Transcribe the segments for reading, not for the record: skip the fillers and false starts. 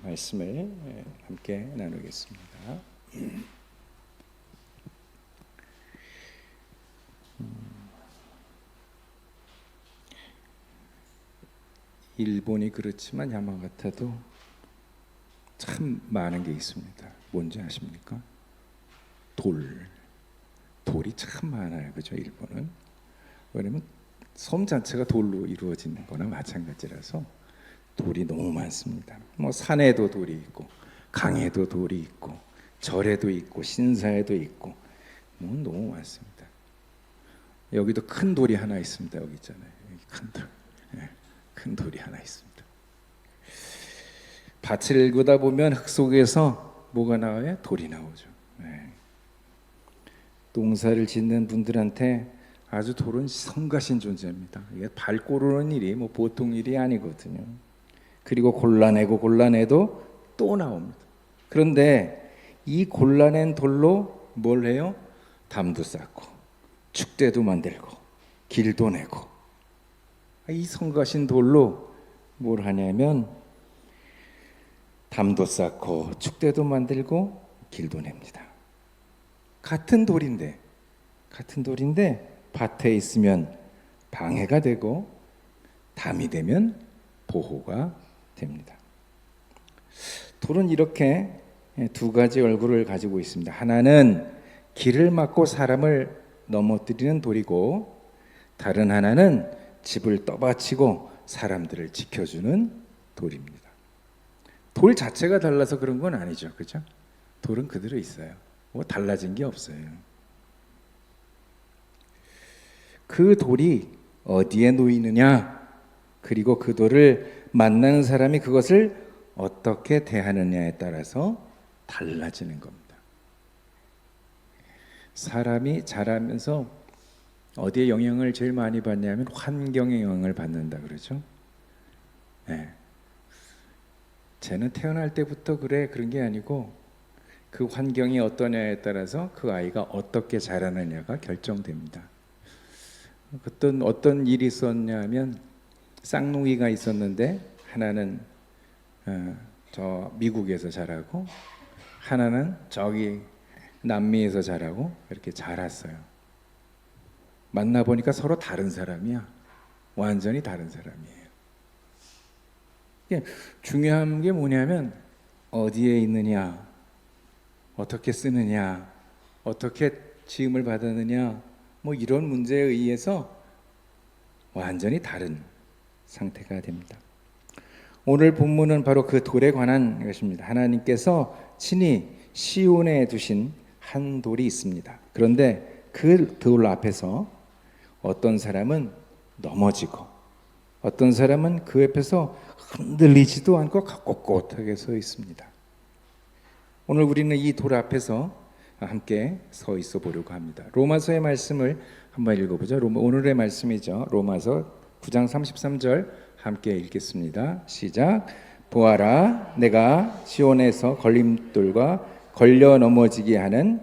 말씀을 함께 나누겠습니다. 일본이 그렇지만 야마가타도 참 많은 게 있습니다. 뭔지 아십니까? 돌이 참 많아요. 그죠? 일본은. 왜냐면 섬 자체가 돌로 이루어진 거나 마찬가지라서 돌이 너무 많습니다. 뭐 산에도 돌이 있고 강에도 돌이 있고 절에도 있고 신사에도 있고 뭐 너무 많습니다. 여기도 큰 돌이 하나 있습니다. 여기 있잖아요. 여기 큰 돌. 큰 돌이 하나 있습니다. 밭을 긁다 보면 흙 속에서 뭐가 나와요? 돌이 나오죠. 농사를 짓는 분들한테 아주 돌은 성가신 존재입니다. 이게 밟고 오르는 일이 뭐 보통 일이 아니거든요. 그리고 골라내도 또 나옵니다. 그런데 이 골라낸 돌로 뭘 해요? 담도 쌓고 축대도 만들고 길도 내고, 이 성가신 돌로 뭘 하냐면 담도 쌓고 축대도 만들고 길도 냅니다. 같은 돌인데 밭에 있으면 방해가 되고 담이 되면 보호가 됩니다. 돌은 이렇게 두 가지 얼굴을 가지고 있습니다. 하나는 길을 막고 사람을 넘어뜨리는 돌이고, 다른 하나는 집을 떠받치고 사람들을 지켜주는 돌입니다. 돌 자체가 달라서 그런 건 아니죠. 그죠? 돌은 그대로 있어요. 뭐 달라진 게 없어요. 그 돌이 어디에 놓이느냐, 그리고 그 돌을 만나는 사람이 그것을 어떻게 대하느냐에 따라서 달라지는 겁니다. 사람이 자라면서 어디에 영향을 제일 많이 받냐면 환경에 영향을 받는다 그러죠. 쟤는 태어날 때부터 그런 게 아니고 그 환경이 어떠냐에 따라서 그 아이가 어떻게 자라느냐가 결정됩니다. 어떤 일이 있었냐면 쌍둥이가 있었는데 하나는 저 미국에서 자라고 하나는 저기 남미에서 자라고 이렇게 자랐어요. 만나보니까 서로 다른 사람이야. 완전히 다른 사람이에요. 중요한 게 뭐냐면 어디에 있느냐, 어떻게 쓰느냐, 어떻게 지음을 받았느냐, 뭐 이런 문제에 의해서 완전히 다른 상태가 됩니다. 오늘 본문은 바로 그 돌에 관한 것입니다. 하나님께서 친히 시온에 두신 한 돌이 있습니다. 그런데 그 돌 앞에서 어떤 사람은 넘어지고 어떤 사람은 그 앞에서 흔들리지도 않고 꼿꼿하게 서 있습니다. 오늘 우리는 이 돌 앞에서 함께 서 있어 보려고 합니다. 로마서의 말씀을 한번 읽어보죠. 오늘의 말씀이죠. 로마서 9장 33절 함께 읽겠습니다. 시작. 보아라, 내가 시온에서 걸림돌과 걸려 넘어지게 하는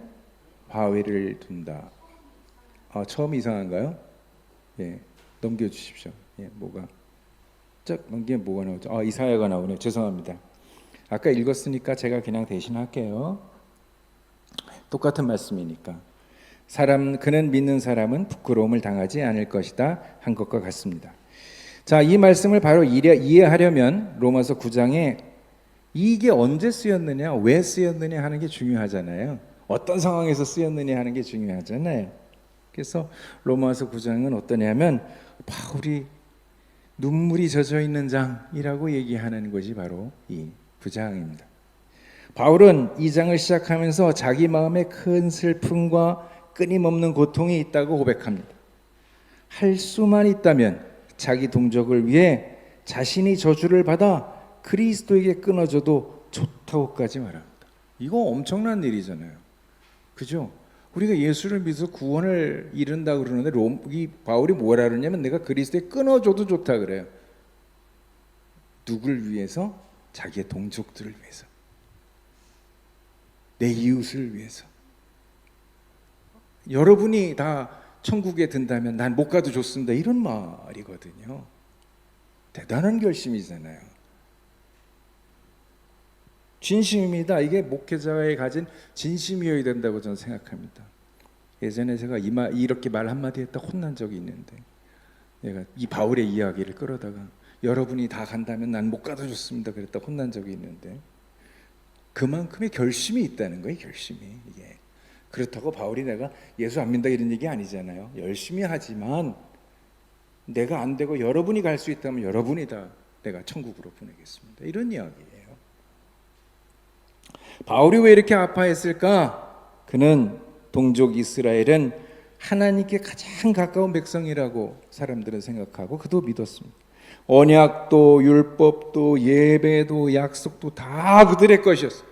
바위를 둔다. 처음 이상한가요? 넘겨주십시오. 뭐가 쫙 넘기면 뭐가 나오죠? 이사야가 나오네요. 죄송합니다. 아까 읽었으니까 제가 그냥 대신할게요. 똑같은 말씀이니까. 그는 믿는 사람은 부끄러움을 당하지 않을 것이다 한 것과 같습니다. 자, 이 말씀을 바로 이해하려면 로마서 9장에 이게 언제 쓰였느냐, 왜 쓰였느냐 하는 게 중요하잖아요. 어떤 상황에서 쓰였느냐 하는 게 중요하잖아요. 그래서 로마서 9장은 어떠냐면 바울이 눈물이 젖어 있는 장이라고 얘기하는 것이 바로 이 9장입니다. 바울은 이 장을 시작하면서 자기 마음에 큰 슬픔과 끊임없는 고통이 있다고 고백합니다. 할 수만 있다면 자기 동족을 위해 자신이 저주를 받아 그리스도에게 끊어져도 좋다고까지 말합니다. 이거 엄청난 일이잖아요. 그죠? 우리가 예수를 믿어서 구원을 이룬다고 그러는데 이 바울이 뭐라 그러냐면 내가 그리스도에 끊어져도 좋다 그래요. 누굴 위해서? 자기의 동족들을 위해서, 내 이웃을 위해서. 여러분이 다 천국에 든다면 난 못 가도 좋습니다, 이런 말이거든요. 대단한 결심이잖아요. 진심입니다. 이게 목회자의 가진 진심이어야 된다고 저는 생각합니다. 예전에 제가 이렇게 말 한마디 했다 혼난 적이 있는데, 내가 이 바울의 이야기를 끌어다가 여러분이 다 간다면 난 못 가도 좋습니다 그랬다 혼난 적이 있는데, 그만큼의 결심이 있다는 거예요. 결심이. 이게 그렇다고 바울이 내가 예수 안 믿는다 이런 얘기 아니잖아요. 열심히 하지만 내가 안 되고 여러분이 갈 수 있다면 여러분이다 내가 천국으로 보내겠습니다, 이런 이야기예요. 바울이 왜 이렇게 아파했을까? 그는 동족 이스라엘은 하나님께 가장 가까운 백성이라고 사람들은 생각하고 그도 믿었습니다. 언약도 율법도 예배도 약속도 다 그들의 것이었어요.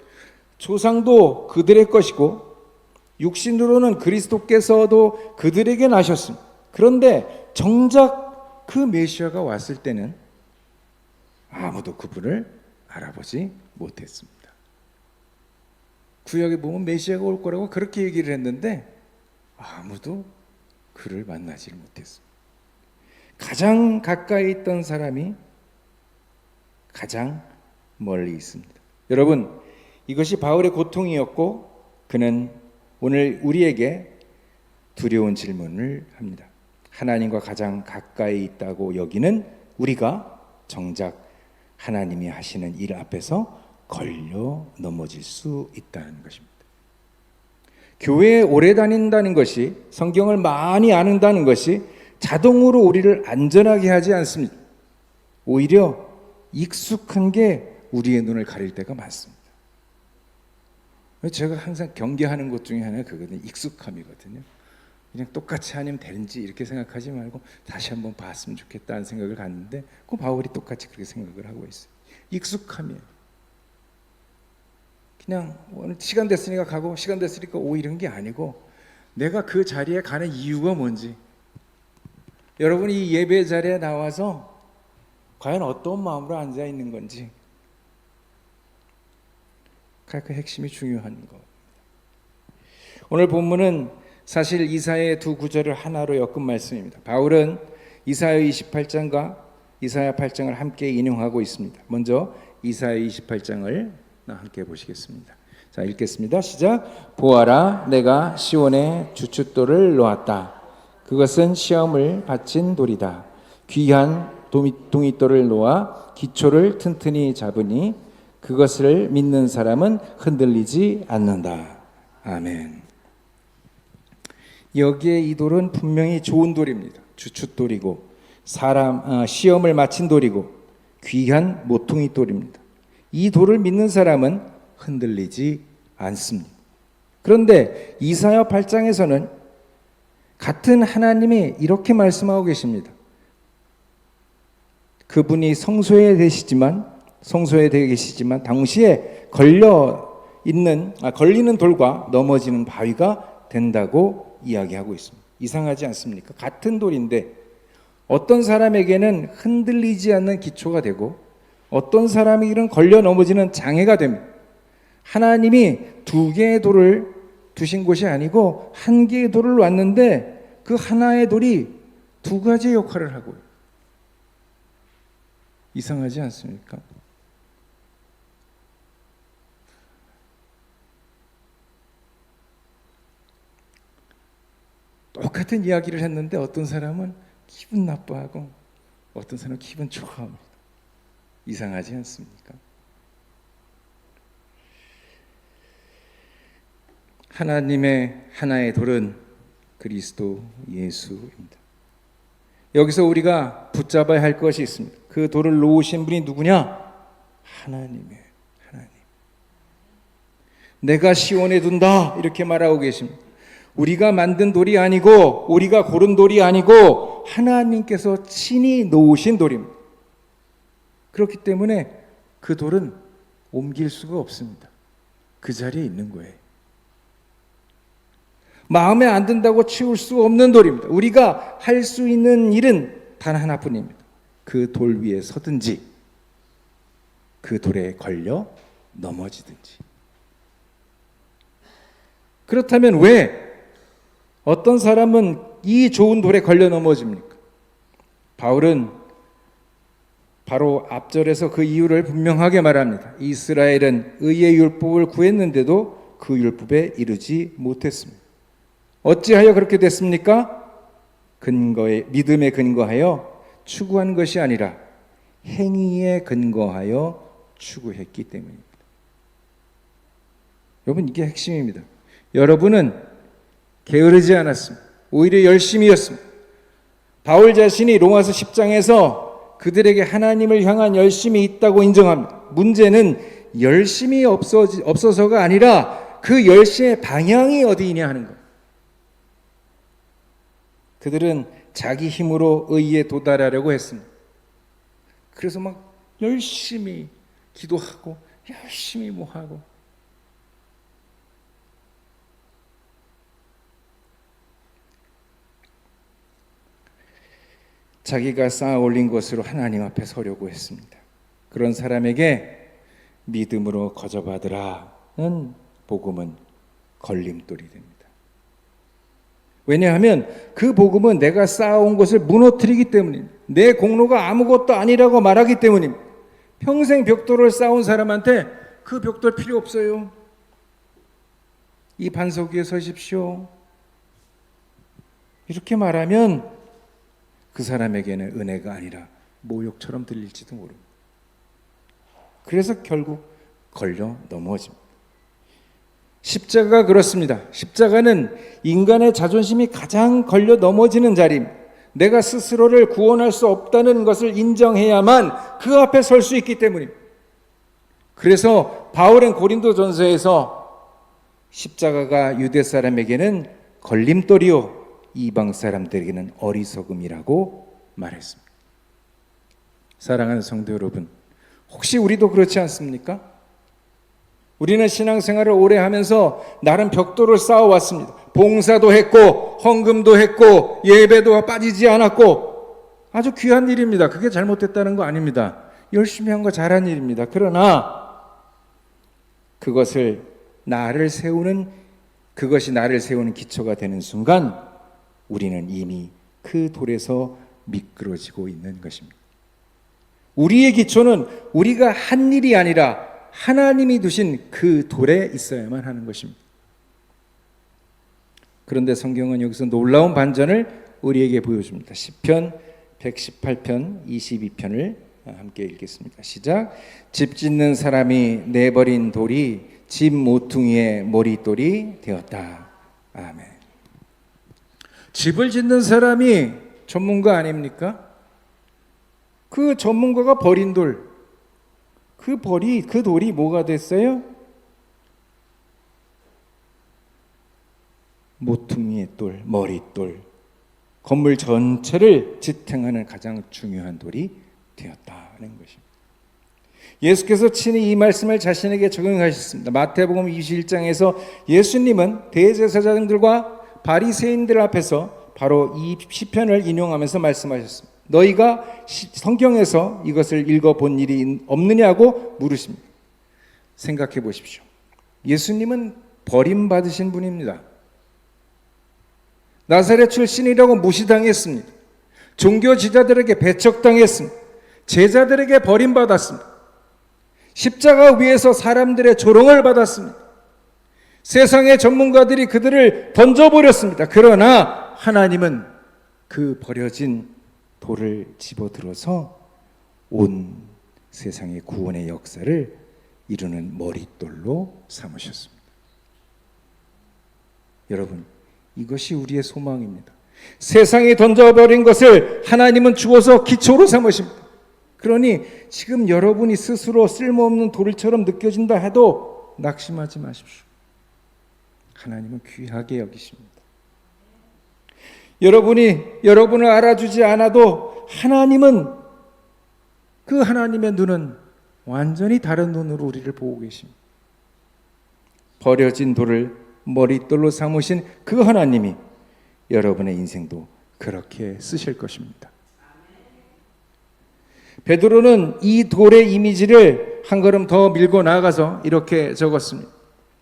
조상도 그들의 것이고 육신으로는 그리스도께서도 그들에게 나셨습니다. 그런데 정작 그 메시아가 왔을 때는 아무도 그분을 알아보지 못했습니다. 구약에 보면 메시아가 올 거라고 그렇게 얘기를 했는데 아무도 그를 만나지 못했습니다. 가장 가까이 있던 사람이 가장 멀리 있습니다. 여러분, 이것이 바울의 고통이었고 그는 오늘 우리에게 두려운 질문을 합니다. 하나님과 가장 가까이 있다고 여기는 우리가 정작 하나님이 하시는 일 앞에서 걸려 넘어질 수 있다는 것입니다. 교회에 오래 다닌다는 것이, 성경을 많이 아는다는 것이 자동으로 우리를 안전하게 하지 않습니다. 오히려 익숙한 게 우리의 눈을 가릴 때가 많습니다. 제가 항상 경계하는 것 중에 하나가 그거든요. 익숙함이거든요. 그냥 똑같이 하면 되는지 이렇게 생각하지 말고 다시 한번 봤으면 좋겠다는 생각을 갖는데 그 바울이 똑같이 그렇게 생각을 하고 있어요. 익숙함이에요. 그냥 오늘 시간 됐으니까 가고 시간 됐으니까 오 이런 게 아니고 내가 그 자리에 가는 이유가 뭔지, 여러분이 이 예배 자리에 나와서 과연 어떤 마음으로 앉아 있는 건지, 그 핵심이 중요한 거. 오늘 본문은 사실 이사야의 두 구절을 하나로 엮은 말씀입니다. 바울은 이사야 28장과 이사야 8장을 함께 인용하고 있습니다. 먼저 이사야 28장을 함께 보시겠습니다. 자, 읽겠습니다. 시작. 보아라, 내가 시온에 주춧돌을 놓았다. 그것은 시험을 바친 돌이다. 귀한 동이돌을 놓아 기초를 튼튼히 잡으니 그것을 믿는 사람은 흔들리지 않는다. 아멘. 여기에 이 돌은 분명히 좋은 돌입니다. 주춧돌이고 시험을 마친 돌이고 귀한 모퉁이 돌입니다. 이 돌을 믿는 사람은 흔들리지 않습니다. 그런데 이사야 8장에서는 같은 하나님이 이렇게 말씀하고 계십니다. 그분이 성소에 계시지만 당시에 걸리는 돌과 넘어지는 바위가 된다고 이야기하고 있습니다. 이상하지 않습니까? 같은 돌인데 어떤 사람에게는 흔들리지 않는 기초가 되고 어떤 사람에게는 걸려 넘어지는 장애가 됩니다. 하나님이 두 개의 돌을 두신 곳이 아니고 한 개의 돌을 놨는데 그 하나의 돌이 두 가지 역할을 하고요. 이상하지 않습니까? 똑같은 이야기를 했는데 어떤 사람은 기분 나빠하고 어떤 사람은 기분 좋아합니다. 이상하지 않습니까? 하나님의 하나의 돌은 그리스도 예수입니다. 여기서 우리가 붙잡아야 할 것이 있습니다. 그 돌을 놓으신 분이 누구냐? 하나님. 내가 시온에 둔다 이렇게 말하고 계십니다. 우리가 만든 돌이 아니고 우리가 고른 돌이 아니고 하나님께서 친히 놓으신 돌입니다. 그렇기 때문에 그 돌은 옮길 수가 없습니다. 그 자리에 있는 거예요. 마음에 안 든다고 치울 수 없는 돌입니다. 우리가 할 수 있는 일은 단 하나뿐입니다. 그 돌 위에 서든지 그 돌에 걸려 넘어지든지. 그렇다면 왜 어떤 사람은 이 좋은 돌에 걸려 넘어집니까? 바울은 바로 앞절에서 그 이유를 분명하게 말합니다. 이스라엘은 의의 율법을 구했는데도 그 율법에 이르지 못했습니다. 어찌하여 그렇게 됐습니까? 믿음에 근거하여 추구한 것이 아니라 행위에 근거하여 추구했기 때문입니다. 여러분, 이게 핵심입니다. 여러분은 게으르지 않았습니다. 오히려 열심이었습니다. 바울 자신이 로마서 10장에서 그들에게 하나님을 향한 열심이 있다고 인정합니다. 문제는 열심이 없어서가 아니라 그 열심의 방향이 어디이냐 하는 거예요. 그들은 자기 힘으로 의에 도달하려고 했습니다. 그래서 막 열심히 기도하고 열심히 하고 자기가 쌓아 올린 것으로 하나님 앞에 서려고 했습니다. 그런 사람에게 믿음으로 거저받으라는 복음은 걸림돌이 됩니다. 왜냐하면 그 복음은 내가 쌓아온 것을 무너뜨리기 때문입니다. 내 공로가 아무것도 아니라고 말하기 때문입니다. 평생 벽돌을 쌓아온 사람한테 그 벽돌 필요 없어요. 이 반석 위에 서십시오. 이렇게 말하면 그 사람에게는 은혜가 아니라 모욕처럼 들릴지도 모릅니다. 그래서 결국 걸려 넘어집니다. 십자가가 그렇습니다. 십자가는 인간의 자존심이 가장 걸려 넘어지는 자리입니다. 내가 스스로를 구원할 수 없다는 것을 인정해야만 그 앞에 설 수 있기 때문입니다. 그래서 바울은 고린도전서에서 십자가가 유대 사람에게는 걸림돌이요 이방 사람들에게는 어리석음이라고 말했습니다. 사랑하는 성도 여러분, 혹시 우리도 그렇지 않습니까? 우리는 신앙생활을 오래 하면서 나름 벽돌을 쌓아왔습니다. 봉사도 했고 헌금도 했고 예배도 빠지지 않았고 아주 귀한 일입니다. 그게 잘못됐다는 거 아닙니다. 열심히 한 거 잘한 일입니다. 그러나 그것이 나를 세우는 기초가 되는 순간 우리는 이미 그 돌에서 미끄러지고 있는 것입니다. 우리의 기초는 우리가 한 일이 아니라 하나님이 두신 그 돌에 있어야만 하는 것입니다. 그런데 성경은 여기서 놀라운 반전을 우리에게 보여줍니다. 시편 118편 22편을 함께 읽겠습니다. 시작. 집 짓는 사람이 내버린 돌이 집 모퉁이의 머릿돌이 되었다. 아멘. 집을 짓는 사람이 전문가 아닙니까? 그 전문가가 버린 돌, 그 돌이 뭐가 됐어요? 모퉁이의 돌, 머릿돌, 건물 전체를 지탱하는 가장 중요한 돌이 되었다는 것입니다. 예수께서 친히 이 말씀을 자신에게 적용하셨습니다. 마태복음 21장에서 예수님은 대제사장들과 바리새인들 앞에서 바로 이 시편을 인용하면서 말씀하셨습니다. 너희가 성경에서 이것을 읽어본 일이 없느냐고 물으십니다. 생각해 보십시오. 예수님은 버림받으신 분입니다. 나사렛 출신이라고 무시당했습니다. 종교 지자들에게 배척당했습니다. 제자들에게 버림받았습니다. 십자가 위에서 사람들의 조롱을 받았습니다. 세상의 전문가들이 그들을 던져버렸습니다. 그러나 하나님은 그 버려진 돌을 집어들어서 온 세상의 구원의 역사를 이루는 머릿돌로 삼으셨습니다. 여러분, 이것이 우리의 소망입니다. 세상이 던져버린 것을 하나님은 주어서 기초로 삼으십니다. 그러니 지금 여러분이 스스로 쓸모없는 돌처럼 느껴진다 해도 낙심하지 마십시오. 하나님은 귀하게 여기십니다. 여러분이 여러분을 알아주지 않아도 하나님은 그 하나님의 눈은 완전히 다른 눈으로 우리를 보고 계십니다. 버려진 돌을 머릿돌로 삼으신 그 하나님이 여러분의 인생도 그렇게 쓰실 것입니다. 베드로는 이 돌의 이미지를 한 걸음 더 밀고 나아가서 이렇게 적었습니다.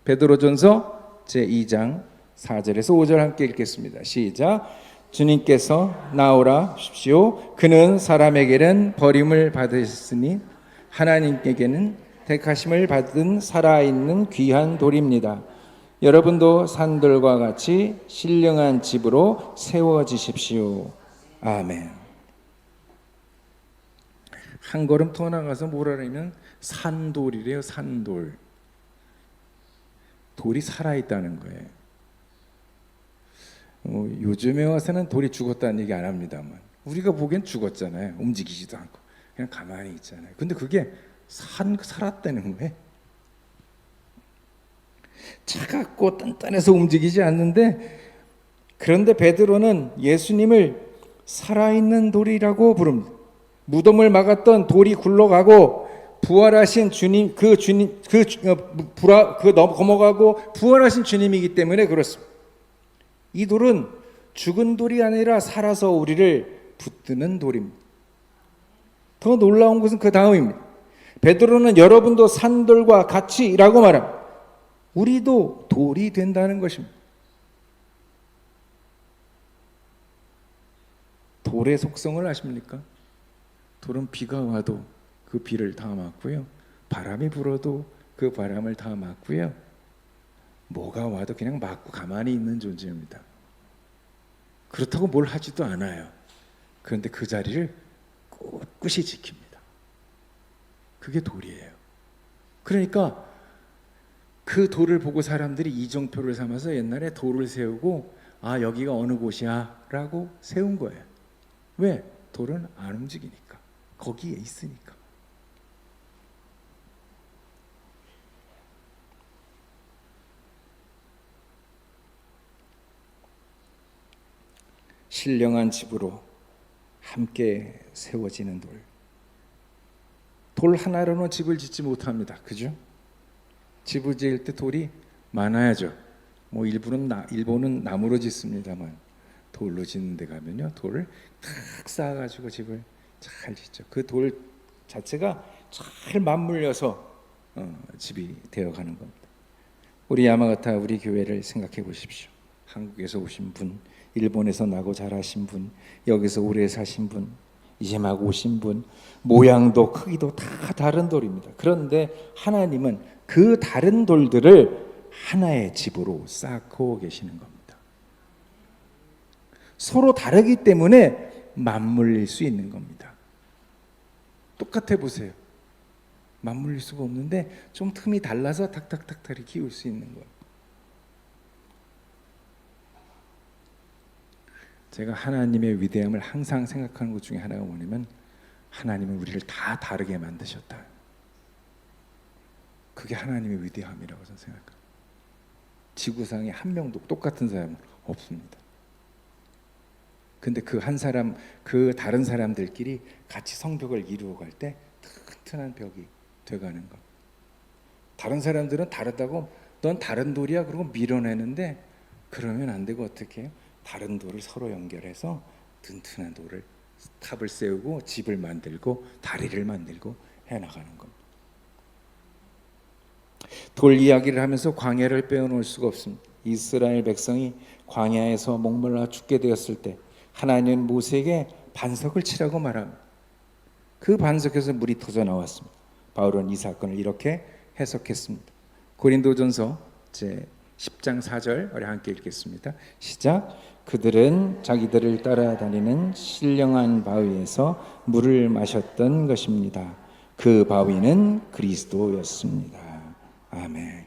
베드로전서 제2장 4절에서 5절 함께 읽겠습니다. 시작. 주님께서 나오라 하십시오. 그는 사람에게는 버림을 받으셨으니 하나님께게는 택하심을 받은 살아있는 귀한 돌입니다. 여러분도 산돌과 같이 신령한 집으로 세워지십시오. 아멘. 한 걸음 더 나가서 뭐라냐면 산돌이래요. 산돌. 돌이 살아있다는 거예요. 요즘에 와서는 돌이 죽었다는 얘기 안 합니다만 우리가 보기엔 죽었잖아요. 움직이지도 않고 그냥 가만히 있잖아요. 근데 그게 살았다는 거예요. 차갑고 단단해서 움직이지 않는데, 그런데 베드로는 예수님을 살아있는 돌이라고 부릅니다. 무덤을 막았던 돌이 굴러가고 부활하신 주님, 넘어가고 부활하신 주님이기 때문에 그렇습니다. 이 돌은 죽은 돌이 아니라 살아서 우리를 붙드는 돌입니다. 더 놀라운 것은 그 다음입니다. 베드로는 여러분도 산돌과 같이라고 말합니다. 우리도 돌이 된다는 것입니다. 돌의 속성을 아십니까? 돌은 비가 와도 그 비를 다 막고요. 바람이 불어도 그 바람을 다 막고요. 뭐가 와도 그냥 막고 가만히 있는 존재입니다. 그렇다고 뭘 하지도 않아요. 그런데 그 자리를 꿋꿋이 지킵니다. 그게 돌이에요. 그러니까 그 돌을 보고 사람들이 이정표를 삼아서 옛날에 돌을 세우고 여기가 어느 곳이야 라고 세운 거예요. 왜? 돌은 안 움직이니까. 거기에 있으니까. 신령한 집으로 함께 세워지는 돌. 돌 하나로는 집을 짓지 못합니다. 그죠? 집을 지을 때 돌이 많아야죠. 일본은 나무로 짓습니다만 돌로 짓는 데 가면요, 돌을 탁 쌓아가지고 집을 잘 짓죠. 그 돌 자체가 잘 맞물려서 집이 되어가는 겁니다. 우리 야마가타 우리 교회를 생각해 보십시오. 한국에서 오신 분, 일본에서 나고 자라신 분, 여기서 오래 사신 분, 이제 막 오신 분, 모양도 크기도 다 다른 돌입니다. 그런데 하나님은 그 다른 돌들을 하나의 집으로 쌓고 계시는 겁니다. 서로 다르기 때문에 맞물릴 수 있는 겁니다. 똑같아 보세요. 맞물릴 수가 없는데 좀 틈이 달라서 탁탁탁탁 키울 수 있는 거예요. 제가 하나님의 위대함을 항상 생각하는 것 중에 하나가 뭐냐면, 하나님은 우리를 다 다르게 만드셨다. 그게 하나님의 위대함이라고 저는 생각합니다. 지구상에 한 명도 똑같은 사람은 없습니다. 근데 그 한 사람, 그 다른 사람들끼리 같이 성벽을 이루어갈 때 튼튼한 벽이 돼가는 것. 다른 사람들은 다르다고 넌 다른 돌이야 그러고 밀어내는데, 그러면 안 되고 어떻게 해요? 다른 돌을 서로 연결해서 튼튼한 돌을, 탑을 세우고 집을 만들고 다리를 만들고 해나가는 겁니다. 돌 이야기를 하면서 광야를 빼어놓을 수가 없습니다. 이스라엘 백성이 광야에서 목말라 죽게 되었을 때 하나님은 모세에게 반석을 치라고 말합니다. 그 반석에서 물이 터져 나왔습니다. 바울은 이 사건을 이렇게 해석했습니다. 고린도전서 제 10장 4절 우리 함께 읽겠습니다. 시작. 그들은 자기들을 따라다니는 신령한 바위에서 물을 마셨던 것입니다. 그 바위는 그리스도였습니다. 아멘.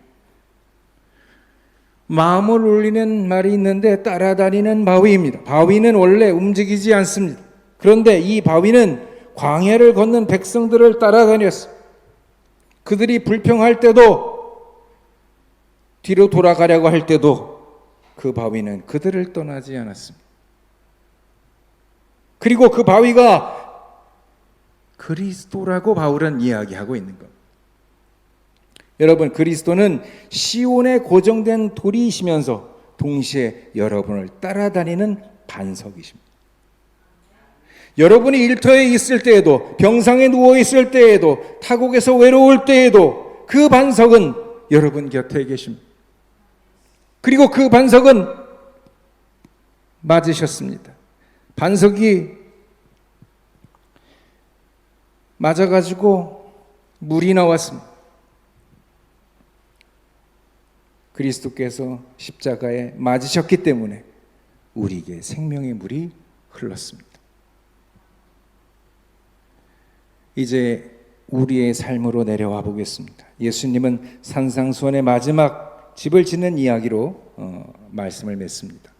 마음을 울리는 말이 있는데 따라다니는 바위입니다. 바위는 원래 움직이지 않습니다. 그런데 이 바위는 광야를 걷는 백성들을 따라다녔어요. 그들이 불평할 때도, 뒤로 돌아가려고 할 때도 그 바위는 그들을 떠나지 않았습니다. 그리고 그 바위가 그리스도라고 바울은 이야기하고 있는 겁니다. 여러분, 그리스도는 시온에 고정된 돌이시면서 동시에 여러분을 따라다니는 반석이십니다. 여러분이 일터에 있을 때에도, 병상에 누워 있을 때에도, 타국에서 외로울 때에도 그 반석은 여러분 곁에 계십니다. 그리고 그 반석은 맞으셨습니다. 반석이 맞아가지고 물이 나왔습니다. 그리스도께서 십자가에 맞으셨기 때문에 우리에게 생명의 물이 흘렀습니다. 이제 우리의 삶으로 내려와 보겠습니다. 예수님은 산상수훈의 마지막 집을 짓는 이야기로 말씀을 맺습니다.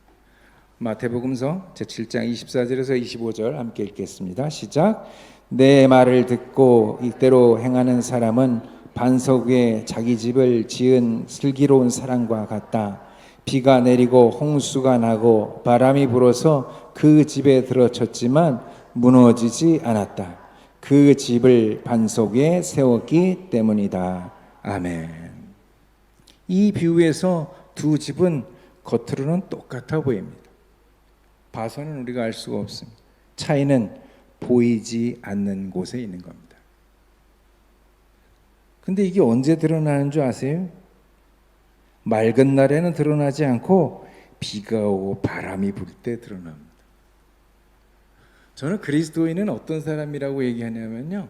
마태복음서 제7장 24절에서 25절 함께 읽겠습니다. 시작. 내 말을 듣고 이대로 행하는 사람은 반석 위에 자기 집을 지은 슬기로운 사람과 같다. 비가 내리고 홍수가 나고 바람이 불어서 그 집에 들어쳤지만 무너지지 않았다. 그 집을 반석 위에 세웠기 때문이다. 아멘. 이 비유에서 두 집은 겉으로는 똑같아 보입니다. 봐서는 우리가 알 수가 없습니다. 차이는 보이지 않는 곳에 있는 겁니다. 근데 이게 언제 드러나는 줄 아세요? 맑은 날에는 드러나지 않고 비가 오고 바람이 불 때 드러납니다. 저는 그리스도인은 어떤 사람이라고 얘기하냐면요,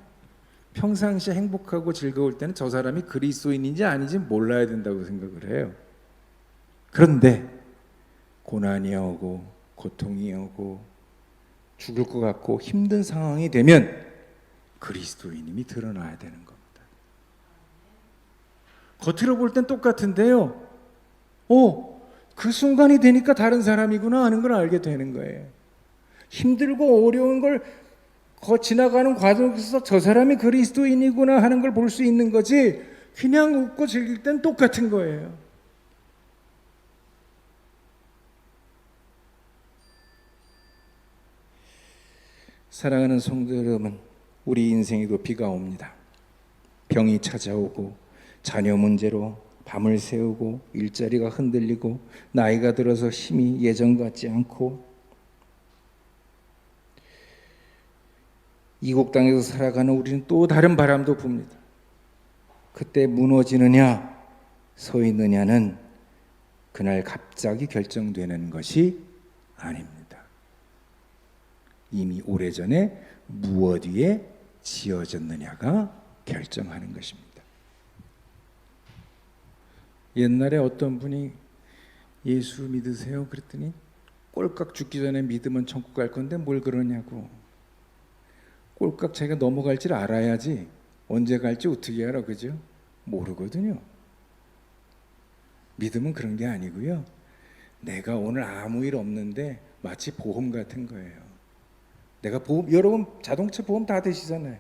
평상시에 행복하고 즐거울 때는 저 사람이 그리스도인인지 아닌지 몰라야 된다고 생각을 해요. 그런데 고난이 오고 고통이 오고 죽을 것 같고 힘든 상황이 되면 그리스도인임이 드러나야 되는 겁니다. 겉으로 볼 땐 똑같은데요, 그 순간이 되니까 다른 사람이구나 하는 걸 알게 되는 거예요. 힘들고 어려운 걸 지나가는 과정에서 저 사람이 그리스도인이구나 하는 걸 볼 수 있는 거지, 그냥 웃고 즐길 땐 똑같은 거예요. 사랑하는 성도 여러분, 우리 인생에도 비가 옵니다. 병이 찾아오고 자녀 문제로 밤을 새우고 일자리가 흔들리고 나이가 들어서 힘이 예전 같지 않고 이국 땅에서 살아가는 우리는 또 다른 바람도 붑니다. 그때 무너지느냐 서 있느냐는 그날 갑자기 결정되는 것이 아닙니다. 이미 오래전에 무엇 위에 지어졌느냐가 결정하는 것입니다. 옛날에 어떤 분이 예수 믿으세요? 그랬더니 꼴깍 죽기 전에 믿으면 천국 갈 건데 뭘 그러냐고. 꼴깍 자기가 넘어갈 줄 알아야지 언제 갈지 어떻게 알아, 그죠? 모르거든요. 믿음은 그런 게 아니고요, 내가 오늘 아무 일 없는데 마치 보험 같은 거예요. 내가 보험, 여러분 자동차 보험 다 되시잖아요.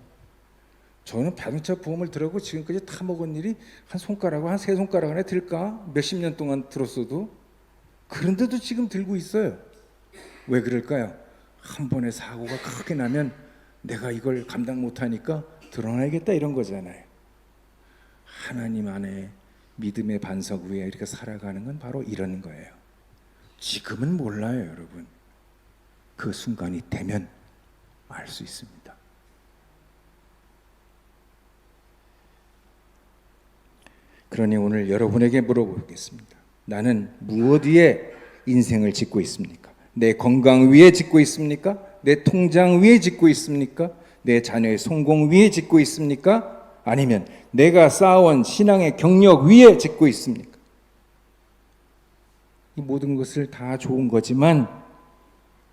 저는 자동차 보험을 들어고 지금까지 타먹은 일이 한 손가락, 한 세 손가락 안에 들까? 몇십 년 동안 들었어도. 그런데도 지금 들고 있어요. 왜 그럴까요? 한 번의 사고가 크게 나면 내가 이걸 감당 못하니까 드러나야겠다 이런 거잖아요. 하나님 안에 믿음의 반석 위에 이렇게 살아가는 건 바로 이런 거예요. 지금은 몰라요, 여러분. 그 순간이 되면 알 수 있습니다. 그러니 오늘 여러분에게 물어보겠습니다. 나는 무엇 위에 인생을 짓고 있습니까? 내 건강 위에 짓고 있습니까? 내 통장 위에 짓고 있습니까? 내 자녀의 성공 위에 짓고 있습니까? 아니면 내가 쌓아온 신앙의 경력 위에 짓고 있습니까? 이 모든 것을 다 좋은 거지만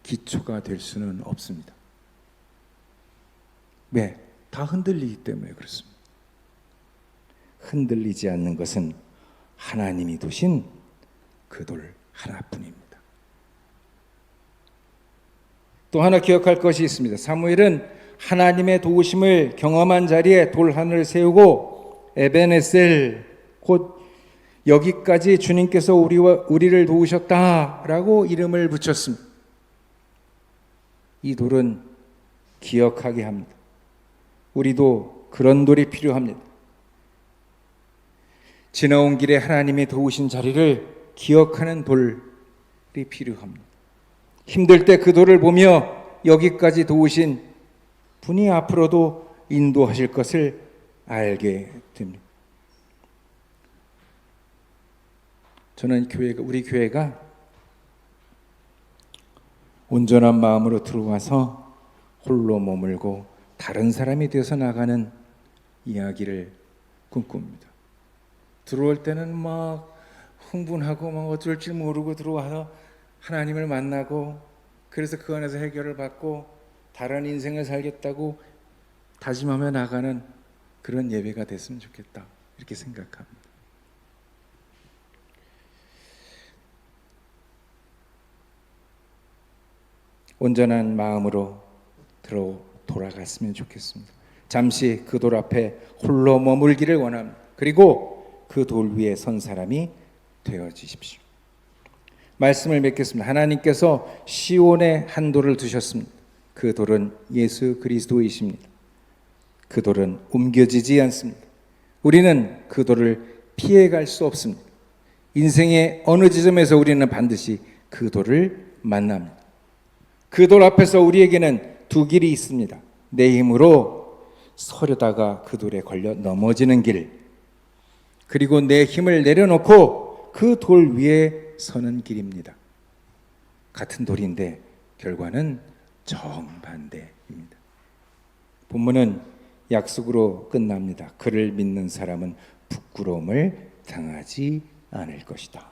기초가 될 수는 없습니다. 왜? 다 흔들리기 때문에 그렇습니다. 흔들리지 않는 것은 하나님이 두신 그 돌 하나뿐입니다. 또 하나 기억할 것이 있습니다. 사무엘은 하나님의 도우심을 경험한 자리에 돌 하나를 세우고 에베네셀, 곧 여기까지 주님께서 우리를 도우셨다라고 이름을 붙였습니다. 이 돌은 기억하게 합니다. 우리도 그런 돌이 필요합니다. 지나온 길에 하나님이 도우신 자리를 기억하는 돌이 필요합니다. 힘들 때 그 돌을 보며 여기까지 도우신 분이 앞으로도 인도하실 것을 알게 됩니다. 저는 우리 교회가 온전한 마음으로 들어와서 홀로 머물고 다른 사람이 되어서 나가는 이야기를 꿈꿉니다. 들어올 때는 막 흥분하고 막 어쩔 줄 모르고 들어와서 하나님을 만나고, 그래서 그 안에서 해결을 받고 다른 인생을 살겠다고 다짐하며 나가는 그런 예배가 됐으면 좋겠다, 이렇게 생각합니다. 온전한 마음으로 돌아갔으면 좋겠습니다. 잠시 그 돌 앞에 홀로 머물기를 원합니다. 그리고 그 돌 위에 선 사람이 되어지십시오. 말씀을 맺겠습니다. 하나님께서 시온에 한 돌을 두셨습니다. 그 돌은 예수 그리스도이십니다. 그 돌은 옮겨지지 않습니다. 우리는 그 돌을 피해갈 수 없습니다. 인생의 어느 지점에서 우리는 반드시 그 돌을 만납니다. 그 돌 앞에서 우리에게는 두 길이 있습니다. 내 힘으로 서려다가 그 돌에 걸려 넘어지는 길, 그리고 내 힘을 내려놓고 그 돌 위에 서는 길입니다. 같은 돌인데 결과는 정반대입니다. 본문은 약속으로 끝납니다. 그를 믿는 사람은 부끄러움을 당하지 않을 것이다.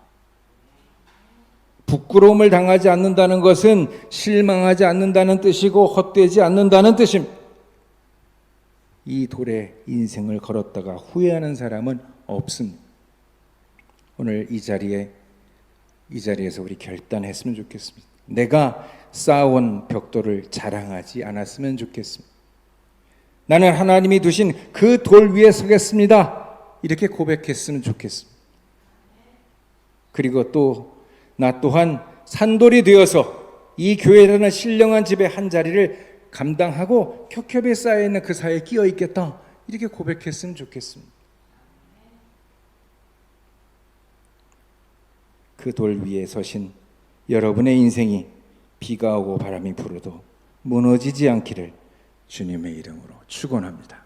부끄러움을 당하지 않는다는 것은 실망하지 않는다는 뜻이고 헛되지 않는다는 뜻입니다. 이 돌에 인생을 걸었다가 후회하는 사람은 없습니다. 오늘 이 자리에서 우리 결단했으면 좋겠습니다. 내가 쌓아온 벽돌을 자랑하지 않았으면 좋겠습니다. 나는 하나님이 두신 그 돌 위에 서겠습니다, 이렇게 고백했으면 좋겠습니다. 그리고 또 나 또한 산돌이 되어서 이 교회라는 신령한 집의 한 자리를 감당하고 켜켜이 쌓여있는 그 사이에 끼어 있겠다, 이렇게 고백했으면 좋겠습니다. 그 돌 위에 서신 여러분의 인생이 비가 오고 바람이 불어도 무너지지 않기를 주님의 이름으로 축원합니다.